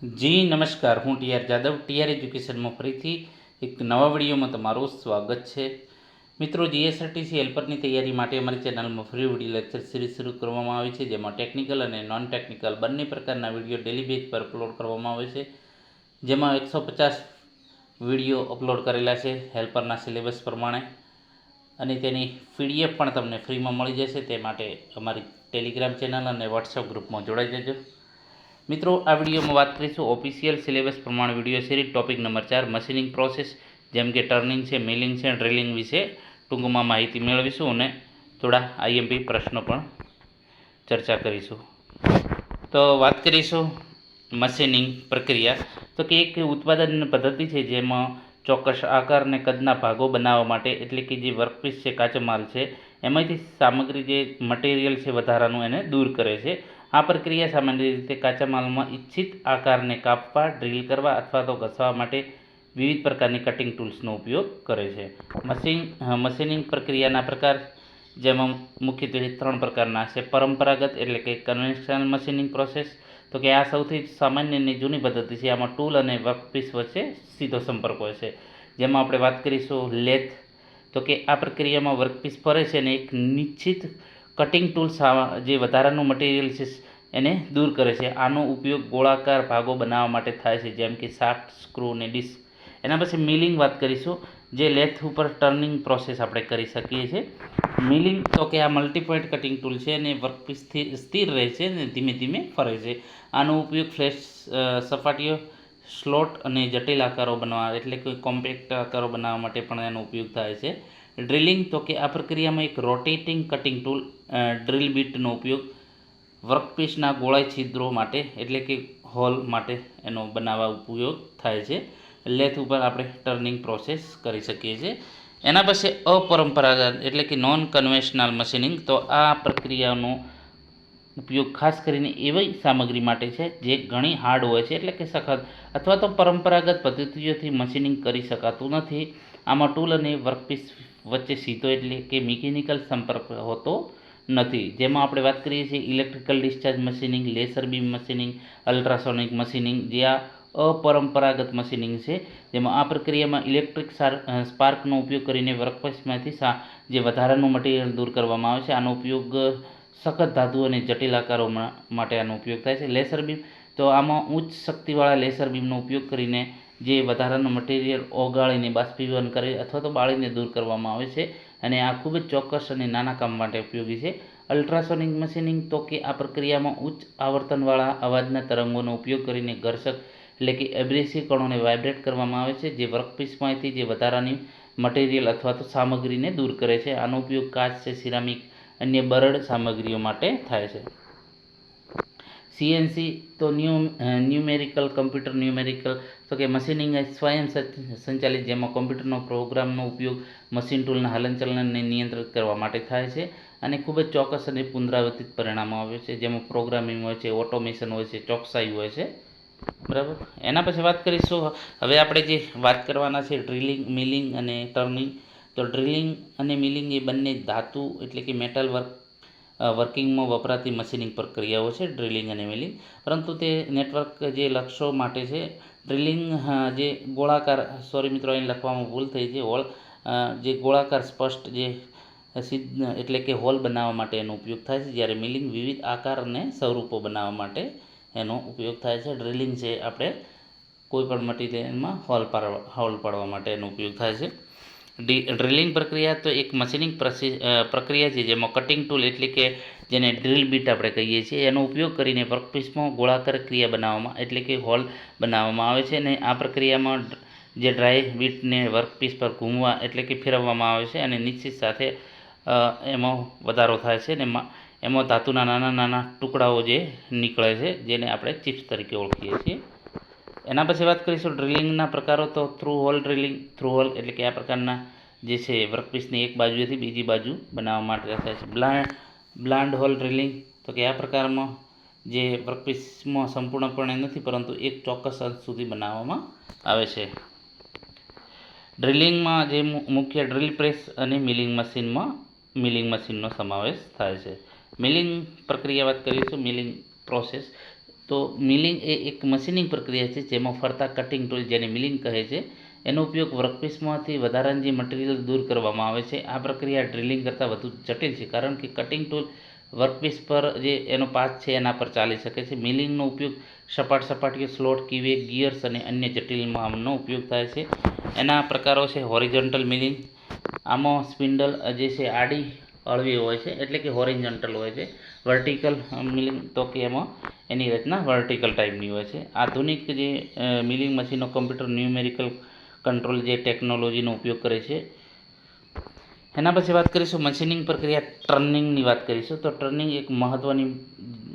જી નમસ્કાર, હું TR Jadav TR એજ્યુકેશનમાં ફરીથી એક નવા વિડીયોમાં તમારું સ્વાગત છે. મિત્રો, જીએસઆરટીસી હેલ્પરની તૈયારી માટે અમારી ચેનલમાં ફ્રી વિડીયો લેક્ચર સિરીઝ શરૂ કરવામાં આવી છે, જેમાં ટેકનિકલ અને નોન ટેકનિકલ બંને પ્રકારના વિડીયો ડેલી બેઝ પર અપલોડ કરવામાં આવે છે. જેમાં 150 વિડીયો અપલોડ કરેલા છે હેલ્પરના સિલેબસ પ્રમાણે, અને તેની પીડીએફ પણ તમને ફ્રીમાં મળી જશે. તે માટે અમારી ટેલિગ્રામ ચેનલ અને વોટ્સએપ ગ્રુપમાં જોડાઈ જજો. મિત્રો, આ વિડીયોમાં વાત કરીશું ઓફિશિયલ સિલેબસ પ્રમાણે video series topic number 4 machining process, જેમ કે ટર્નિંગ છે, મિલિંગ છે, ડ્રિલિંગ વિશે ટૂંકમાં માહિતી મેળવીશું અને થોડા આઈએમપી પ્રશ્નો પણ ચર્ચા કરીશું. તો વાત કરીશું મશીનિંગ પ્રક્રિયા. તો કે એક ઉત્પાદન પદ્ધતિ છે જેમાં ચોક્કસ આકાર અને કદના ભાગો બનાવવા માટે, એટલે કે જે વર્કપીસ છે, કાચો માલ છે, એમાંથી સામગ્રી જે મટીરિયલ છે વધારાનું એને દૂર કરે છે. આ પ્રક્રિયા સામાન્ય રીતે કાચા માલમાં ઇચ્છિત આકારને કાપવા, ડ્રીલ કરવા અથવા તો ઘસવા માટે વિવિધ પ્રકારની કટિંગ ટૂલ્સનો ઉપયોગ કરે છે. મશીનિંગ પ્રક્રિયાના પ્રકાર, જેમાં મુખ્યત્વે 3 પ્રકારના છે. પરંપરાગત એટલે કે કન્વેન્શનલ મશીનિંગ પ્રોસેસ, તો કે આ સૌથી સામાન્ય અને જૂની પદ્ધતિ છે. આમાં ટૂલ અને વર્કપીસ વચ્ચે સીધો સંપર્ક હોય છે. જેમાં આપણે વાત કરીશું લેથ, તો કે આ પ્રક્રિયામાં વર્કપીસ ફરે છે અને એક નિશ્ચિત કટિંગ ટૂલ્સ જે વધારાનું મટીરિયલ છે એને દૂર કરે છે. આનો ઉપયોગ ગોળાકાર ભાગો બનાવવા માટે થાય છે, જેમ કે શાફ્ટ, સ્ક્રૂ અને ડિસ્ક. એના પછી મિલિંગ વાત કરીશું, જે લેથ ઉપર ટર્નિંગ પ્રોસેસ આપણે કરી શકીએ છીએ. મિલિંગ, તો કે આ મલ્ટીપોઇન્ટ કટિંગ ટૂલ છે અને વર્કપીસથી સ્થિર રહે છે અને ધીમે ધીમે ફરે છે. આનો ઉપયોગ ફ્લેશ સપાટીઓ, સ્લોટ અને જટિલ આકારો બનાવવા, એટલે કે કોમ્પેક્ટ આકારો બનાવવા માટે પણ એનો ઉપયોગ થાય છે. ડ્રિલિંગ, તો કે આ પ્રક્રિયામાં એક રોટેટિંગ કટિંગ ટૂલ ડ્રિલ બીટનો ઉપયોગ વર્કપીસના ગોળાઈ છિદ્રો માટે, એટલે કે હોલ માટે એનો બનાવવા ઉપયોગ થાય છે. લેથ ઉપર આપણે ટર્નિંગ પ્રોસેસ કરી શકીએ છીએ. એના પછી અપરંપરાગત એટલે કે નોન કન્વેન્શનલ મશીનિંગ, તો આ પ્રક્રિયાનો ઉપયોગ ખાસ કરીને એવી સામગ્રી માટે છે જે ઘણી હાર્ડ હોય છે, એટલે કે સખત, અથવા તો પરંપરાગત પદ્ધતિઓથી મશીનિંગ કરી શકાતું નથી. આમાં ટૂલ અને વર્કપીસ વચ્ચે સીધો એટલે કે મિકેનિકલ સંપર્ક હોતો નથી. જેમાં આપણે વાત કરીએ છીએ electrical discharge machining, laser beam machining, ultrasonic machining, જે આ અપરંપરાગત મશીનિંગ છે. જેમાં આ પ્રક્રિયામાં ઇલેક્ટ્રિક સ્પાર્કનો ઉપયોગ કરીને વર્કપીસમાંથી જે વધારાનું મટીરિયલ દૂર કરવામાં આવે છે. આનો ઉપયોગ સખત ધાતુ અને જટિલ આકારો માટે આનો ઉપયોગ થાય છે. લેસર બીમ, તો આમાં ઉચ્ચ શક્તિવાળા લેસર બીમનો ઉપયોગ કરીને જે વધારાનું મટીરિયલ ઓગાળીને બાષ્પીભવન કરી અથવા તો બાળીને દૂર કરવામાં આવે છે, અને આ ખૂબ જ ચોક્કસ અને નાના કામ માટે ઉપયોગી છે. અલ્ટ્રાસોનિક મશીનિંગ, તો કે આ પ્રક્રિયામાં ઉચ્ચ આવર્તનવાળા અવાજના તરંગોનો ઉપયોગ કરીને ઘર્ષક એટલે કે એબ્રેસિવ કણોને વાઇબ્રેટ કરવામાં આવે છે, જે વર્કપીસમાંથી જે વધારાની મટીરિયલ અથવા તો સામગ્રીને દૂર કરે છે. આનો ઉપયોગ કાચ છે, સિરામિક, અન્ય બરડ સામગ્રીઓ માટે થાય છે. સીએનસી, તો ન્યુમેરિકલ કમ્પ્યુટર ન્યુમેરિકલ, તો કે મશીનિંગ સ્વયં સંચાલિત, જેમાં કોમ્પ્યુટરનો પ્રોગ્રામનો ઉપયોગ મશીન ટૂલના હલનચલનને નિયંત્રિત કરવા માટે થાય છે. અને ખૂબ જ ચોક્કસ અને પુનરાવર્તિત પરિણામો આવે છે, જેમાં પ્રોગ્રામિંગ હોય છે, ઓટોમેશન હોય છે, ચોકસાઈ હોય છે. બરાબર. એના પછી વાત કરીશું, હવે આપણે જે વાત કરવાના છે ડ્રિલિંગ, મિલિંગ અને ટર્નિંગ. તો ડ્રિલિંગ અને મિલિંગ એ બંને ધાતુ એટલે કે મેટલ વર્કિંગમાં વપરાતી મશીનિંગ પ્રક્રિયાઓ છે, ડ્રિલિંગ અને મિલિંગ. પરંતુ તે નેટવર્ક જે લક્ષ્યો માટે છે. ડ્રિલિંગ જે ગોળાકાર, સોરી મિત્રો, અહીં લખવામાં ભૂલ થઈ છે, હોલ, જે ગોળાકાર સ્પષ્ટ જે એટલે કે હોલ બનાવવા માટે એનો ઉપયોગ થાય છે. જ્યારે મિલિંગ વિવિધ આકાર અને સ્વરૂપો બનાવવા માટે એનો ઉપયોગ થાય છે. ડ્રિલિંગ છે આપણે કોઈપણ મટીરિયલમાં હોલ પાડવા માટે એનો ઉપયોગ થાય છે. ડ્રિલિંગ પ્રક્રિયા તો એક મશીનિંગ પ્રક્રિયા છે જેમાં કટિંગ ટૂલ એટલે કે જેને ડ્રિલ બીટ આપણે કહીએ છીએ, એનો ઉપયોગ કરીને વર્કપીસમાં ગોળાકાર ક્રિયા બનાવવામાં, એટલે કે હોલ બનાવવામાં આવે છે. અને આ પ્રક્રિયામાં જે ડ્રાય બીટને વર્કપીસ પર ઘૂમવા એટલે કે ફેરવવામાં આવે છે, અને નિશ્ચિત સાથે એમાં વધારો થાય છે, અને એમાં ધાતુના નાના નાના ટુકડાઓ જે નીકળે છે, જેને આપણે ચિપ્સ તરીકે ઓળખીએ છીએ. એના પછી વાત કરીશું ડ્રિલિંગના પ્રકારો. તો through hole drilling, through hole એટલે કે આ પ્રકારના જે છે વર્કપીસની એક બાજુએથી બીજી બાજુ બનાવવા માટે થાય છે. બ્લાન્ડ હોલ ડ્રિલિંગ, તો કે આ પ્રકારમાં જે વર્કપીસમાં સંપૂર્ણપણે નથી, પરંતુ એક ચોક્કસ અંશ સુધી બનાવવામાં આવે છે. ડ્રિલિંગમાં જે મુખ્ય ડ્રિલ પ્રેસ અને મિલિંગ મશીનનો સમાવેશ થાય છે. મિલિંગ પ્રક્રિયા વાત કરીશું, મિલિંગ પ્રોસેસ. તો મિલિંગ એ એક મશીનિંગ પ્રક્રિયા છે જેમાં ફરતા કટિંગ ટૂલ, જેને મિલિંગ કહે છે, એનો ઉપયોગ વર્કપીસમાંથી વધારાની જે મટીરિયલ દૂર કરવામાં આવે છે. આ પ્રક્રિયા ડ્રિલિંગ કરતાં વધુ જટિલ છે કારણ કે કટિંગ ટૂલ વર્કપીસ પર જે એનો પાથ છે એના પર ચાલી શકે છે. મિલિંગનો ઉપયોગ સપાટીઓ, સ્લોટ, કીવે, ગિયર્સ અને અન્ય જટિલ માપનો ઉપયોગ થાય છે. એના પ્રકારો છે હોરિઝોન્ટલ મિલિંગ. આમાં સ્પિન્ડલ જે છે આડી અળવી હોય છે, એટલે કે હોરિઝોન્ટલ હોય છે. વર્ટિકલ મિલિંગ તો કે એમાં એની રચના વર્ટિકલ ટાઈપની હોય છે. આધુનિક જે મિલિંગ મશીનો કમ્પ્યુટર ન્યુમેરિકલ કંટ્રોલ જે ટેકનોલોજીનો ઉપયોગ કરે છે. એના પછી વાત કરીશું મશીનિંગ પ્રક્રિયા ટર્નિંગની વાત કરીશું. તો ટર્નિંગ એક મહત્ત્વની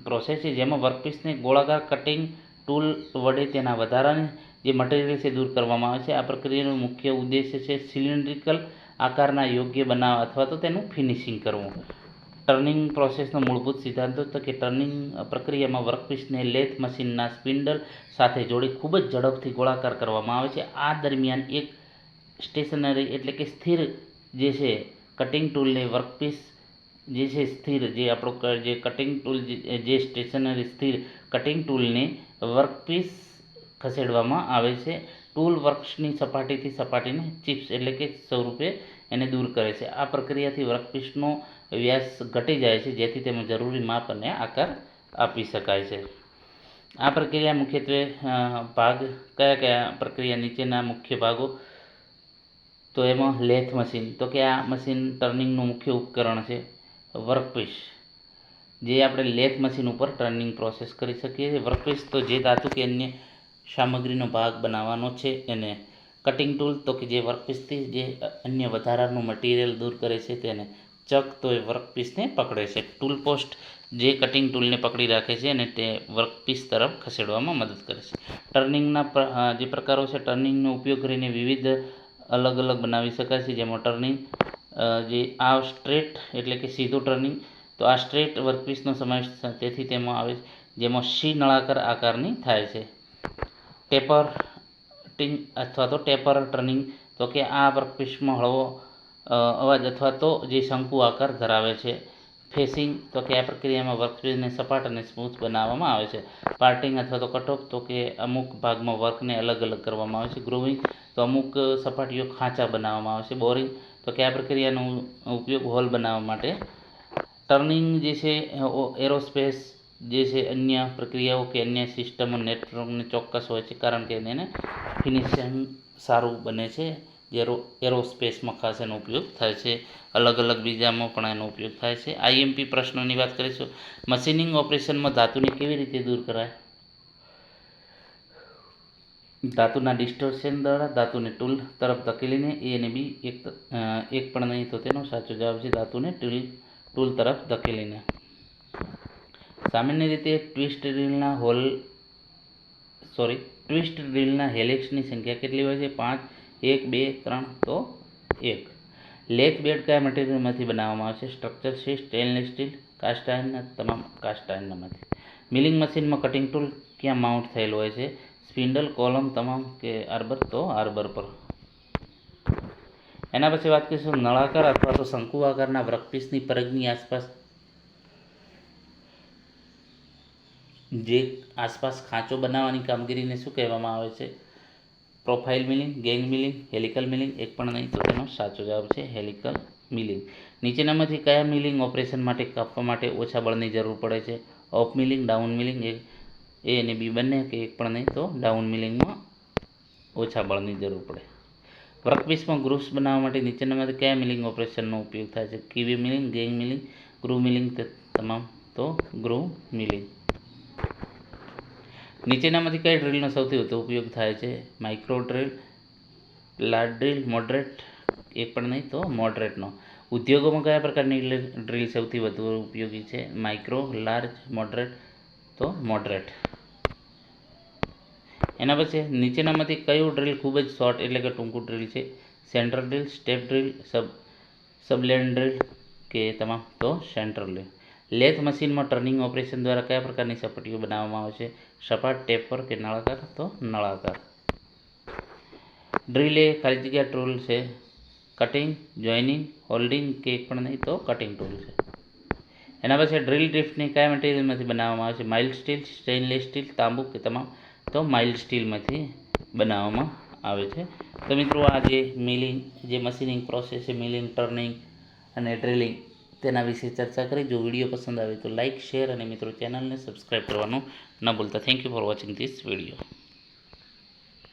પ્રોસેસ છે જેમાં વર્કપીસને ગોળાકાર કટિંગ ટૂલ વડે તેના વધારાની જે મટીરિયલ છે દૂર કરવામાં આવે છે. આ પ્રક્રિયાનો મુખ્ય ઉદ્દેશ્ય છે સિલિન્ડ્રિકલ આકારના યોગ્ય બનાવવા અથવા તો તેનું ફિનિશિંગ કરવું. ટર્નિંગ પ્રોસેસનો મૂળભૂત સિદ્ધાંતો તો કે ટર્નિંગ પ્રક્રિયામાં વર્કપીસને લેથ મશીનના સ્પિન્ડલ સાથે જોડી ખૂબ જ ઝડપથી ગોળાકાર કરવામાં આવે છે. આ દરમિયાન એક સ્ટેશનરી એટલે કે સ્થિર જે છે કટિંગ ટૂલને વર્કપીસ જે છે સ્થિર જે આપણો જે કટિંગ ટૂલ જે સ્ટેશનરી સ્થિર કટિંગ ટૂલને વર્કપીસ ખસેડવામાં આવે છે. ટૂલ વર્ક્સની સપાટીથી સપાટીને ચિપ્સ એટલે કે સ્વરૂપે એને દૂર કરે છે. આ પ્રક્રિયાથી વર્કપીસનો વ્યાસ ઘટી જાય છે જેથી તેમાં જરૂરી માપ અને આકાર આપી શકાય છે. આ પ્રક્રિયા મુખ્યત્વે ભાગ કયા પ્રક્રિયા નીચેના મુખ્ય ભાગો. તો એમાં લેથ મશીન, તો કે આ મશીન ટર્નિંગનું મુખ્ય ઉપકરણ છે. વર્કપીસ જે આપણે લેથ મશીન ઉપર ટર્નિંગ પ્રોસેસ કરી શકીએ છીએ. વર્કપીસ તો જે ધાતુ કે અન્ય સામગ્રીનો ભાગ બનાવવાનો છે એને. કટિંગ ટૂલ તો કે જે વર્કપીસથી જે અન્ય વધારાનું મટીરિયલ દૂર કરે છે તેને. ચક તો એ વર્કપીસને પકડે છે. ટૂલ પોસ્ટ જે કટિંગ ટૂલને પકડી રાખે છે અને તે વર્કપીસ તરફ ખસેડવામાં મદદ કરે છે. ટર્નિંગના જે પ્રકારો છે, ટર્નિંગનો ઉપયોગ કરીને વિવિધ અલગ બનાવી શકાય છે. જેમાં ટર્નિંગ જે આ સ્ટ્રેટ એટલે કે સીધું ટર્નિંગ, તો આ સ્ટ્રેટ વર્કપીસનો સમાવેશ તેથી તેમાં આવે છે જેમાં સી નળાકાર આકારની થાય છે. ટેપરિંગ અથવા તો ટેપર ટર્નિંગ, તો કે આ વર્કપીસમાં હળવો અવાજ અથવા તો જે શંકુ આકાર ધરાવે છે. ફેસિંગ, તો કે આ પ્રક્રિયામાં વર્કપીસને સપાટ અને સ્મૂથ બનાવવામાં આવે છે. પાર્ટિંગ અથવા તો કટઓફ, તો કે અમુક ભાગમાં વર્કને અલગ કરવામાં આવે છે. ગ્રુવિંગ, તો અમુક સપાટીઓ ખાંચા બનાવવામાં આવે છે. બોરિંગ, તો કે આ પ્રક્રિયાનો ઉપયોગ હોલ બનાવવા માટે. ટર્નિંગ જે છે એરોસ્પેસ જે છે અન્ય પ્રક્રિયાઓ કે અન્ય સિસ્ટમો નેટવર્કને ચોક્કસ હોય છે કારણ કે એને ફિનિશિંગ સારું બને છે. જે એરોસ્પેસમાં ખાસ એનો ઉપયોગ થાય છે. અલગ બીજામાં પણ એનો ઉપયોગ થાય છે. આઈએમપી પ્રશ્નોની વાત કરીશું. મશીનિંગ ઓપરેશનમાં ધાતુને કેવી રીતે દૂર કરાય? ધાતુના ડિસ્ટોર્શન દ્વારા ધાતુને ટૂલ તરફ ધકેલીને. એ અને બી એક પણ નહીં, તો તેનો સાચો જવાબ છે ધાતુને ટૂલ તરફ ધકેલીને. સામાન્ય રીતે ટ્વિસ્ટ ડ્રીલના હેલિક્સની સંખ્યા કેટલી હોય છે? 5, 1, 2, 3, તો 1. લેથ બેડ કયા મટીરિયલમાંથી બનાવવામાં આવે છે? સ્ટ્રક્ચર છે સ્ટેનલેસ સ્ટીલ, કાસ્ટ આયર્ન, તમામ કાસ્ટ આયર્નમાંથી. મિલિંગ મશીનમાં કટિંગ ટૂલ ક્યાં માઉન્ટ થયેલું હોય છે? સ્પિન્ડલ, કોલમ, તમામ કે આર્બર, તો આર્બર પર. એના પછી વાત કરીશું નળાકાર અથવા તો શંકુ આકારના વર્કપીસની પરગની આસપાસ ખાંચો બનાવવાની કામગીરીને શું કહેવામાં આવે છે? Profile milling, gang milling, helical milling. એક પણ નહીં, તો તેનો સાચો જવાબ છે હેલિકલ મિલિંગ. નીચેનામાંથી કયા મિલિંગ ઓપરેશન માટે કાપવા માટે ઓછા બળની જરૂર પડે છે? Up milling, down milling. A અને બી બંને કે એક પણ નહીં, તો ડાઉન મિલિંગમાં ઓછા બળની જરૂર પડે. વર્કપીસમાં ગ્રુવ્સ બનાવવા માટે નીચેનામાંથી કયા મિલિંગ ઓપરેશનનો ઉપયોગ થાય છે? Kiwi milling, gang milling, groove milling, તમામ તો ગ્રુવ મિલિંગ. નીચેનામાંથી કઈ ડ્રીલનો સૌથી વધુ ઉપયોગ થાય છે? Micro drill, large drill, moderate. એક પણ નહીં, તો મોડરેટનો. ઉદ્યોગોમાં કયા પ્રકારની ડ્રીલ સૌથી વધુ ઉપયોગી છે? માઇક્રો, લાર્જ, મોડરેટ, તો મોડરેટ. એના પછી નીચેનામાંથી કયું ડ્રીલ ખૂબ જ શોર્ટ એટલે કે ટૂંકું ડ્રીલ છે? Central drill, step drill, subland drill કે તમામ, તો સેન્ટ્રલ ડ્રીલ. લેથ મશીનમાં ટર્નિંગ ઓપરેશન દ્વારા કયા પ્રકારની સપાટીઓ બનાવવામાં આવે છે? સપાટ, ટેપર કે નળાકાર, તો નળાકાર. ડ્રીલ એ ખાલી જગ્યા ટૂલ છે. કટિંગ, જોઇનિંગ, હોલ્ડિંગ કે એક પણ નહીં, તો કટિંગ ટૂલ છે. એના પછી ડ્રિલ ડ્રિફ્ટની કયા મટીરિયલમાંથી બનાવવામાં આવે છે? માઇલ્ડ સ્ટીલ, સ્ટેનલેસ સ્ટીલ, તાંબુ કે તમામ? તો માઇલ્ડ સ્ટીલમાંથી બનાવવામાં આવે છે. તો મિત્રો આ મિલિંગ જે મશીનિંગ પ્રોસેસ છે, મિલિંગ, ટર્નિંગ અને ડ્રિલિંગ, તેના વિશે ચર્ચા કરી. જો વિડીયો પસંદ આવે તો લાઇક, શેર અને મિત્રો ચેનલને સબસ્ક્રાઈબ કરવાનું ન ભૂલતા. Thank you for watching this video.